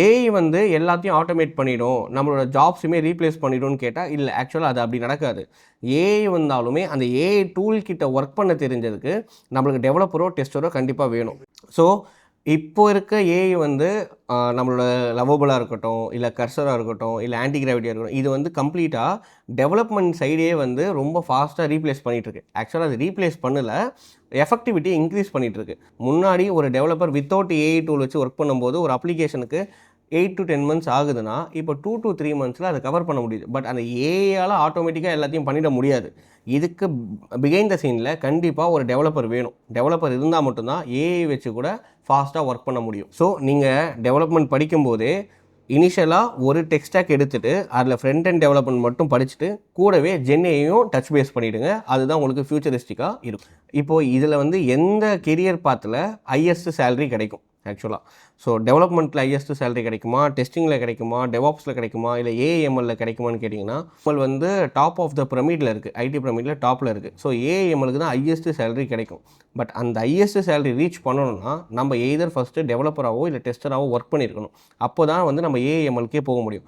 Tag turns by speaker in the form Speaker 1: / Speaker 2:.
Speaker 1: AI வந்து எல்லாத்தையும் automate பண்ணிடும், நம்மளோட ஜாப்ஸுமே ரீப்ளேஸ் பண்ணிடும்னு கேட்டால் இல்லை. ஆக்சுவலாக அது அப்படி நடக்காது. ஏஐ வந்தாலுமே அந்த ஏஐ டூல் கிட்ட ஒர்க் பண்ண தெரிஞ்சதுக்கு நம்மளுக்கு டெவலப்பரோ டெஸ்டரோ கண்டிப்பாக வேணும். ஸோ இப்போ இருக்க ஏஐ வந்து நம்மளோட லவ்வபுளாக இருக்கட்டும், இல்லை கர்சராக இருக்கட்டும், இல்லை ஆன்டி கிராவிட்டியாக இருக்கட்டும், இது வந்து கம்ப்ளீட்டாக டெவலப்மெண்ட் சைடே வந்து ரொம்ப ஃபாஸ்ட்டாக ரீப்ளேஸ் பண்ணிகிட்ருக்கு. ஆக்சுவலாக அது ரீப்ளேஸ் பண்ணல, எஃபெக்டிவிட்டி இன்க்ரீஸ் பண்ணிகிட்ருக்கு. முன்னாடி ஒரு டெவலப்பர் வித்தவுட் ஏஐ டூல் வச்சு ஒர்க் பண்ணும்போது ஒரு அப்ளிகேஷனுக்கு 8 to 10 months ஆகுதுன்னா, இப்போ 2 to 3 monthஸில் அதை கவர் பண்ண முடியுது. பட் அந்த ஏஐயால் ஆட்டோமேட்டிக்காக எல்லாத்தையும் பண்ணிட முடியாது. இதுக்கு பிஹைண்ட் த சீனில் கண்டிப்பாக ஒரு டெவலப்பர் வேணும். டெவலப்பர் இருந்தால் மட்டும்தான் ஏஐ வச்சு கூட ஃபாஸ்ட்டாக ஒர்க் பண்ண முடியும். ஸோ நீங்கள் டெவலப்மெண்ட் படிக்கும்போதே இனிஷியலாக ஒரு டெக் ஸ்டாக் எடுத்துகிட்டு அதில் ஃப்ரண்ட் அண்ட் டெவலப்மெண்ட் மட்டும் படிச்சுட்டு கூடவே ஜென்ஏயும் டச் பேஸ் பண்ணிவிடுங்க. அதுதான் உங்களுக்கு ஃபியூச்சரிஸ்டிக்காக இருக்கும். இப்போது இதில் வந்து எந்த கெரியர் பாத்தில் ஹையஸ்ட் சேலரி கிடைக்கும் ஆக்சுவலாக? ஸோ டெவலப்மெண்ட்டில் ஹையஸ்ட் சேலரி கிடைக்குமா, டெஸ்டிங்கில் கிடைக்குமா, டெவாப்ஸில் கிடைக்குமா, இல்லை ஏஐஎம்எல்ல கிடைக்குமான்னு கேட்டிங்கன்னா, எம்எல் வந்து டாப் ஆஃப் த பிரமிடில் இருக்குது, ஐடி பிரமிடில் டாப்பில் இருக்குது. ஸோ ஏஐஎம்எலுக்கு தான் ஹையஸ்ட் சேலரி கிடைக்கும். பட் அந்த ஹையஸ்ட் சேலரி ரீச் பண்ணணும்னா நம்ம எய்தர் ஃபஸ்ட்டு டெவலப்பராகவோ இல்லை டெஸ்டராகவோ ஒர்க் பண்ணியிருக்கணும். அப்போ தான் வந்து நம்ம ஏஐஎம்எல்கே போக முடியும்.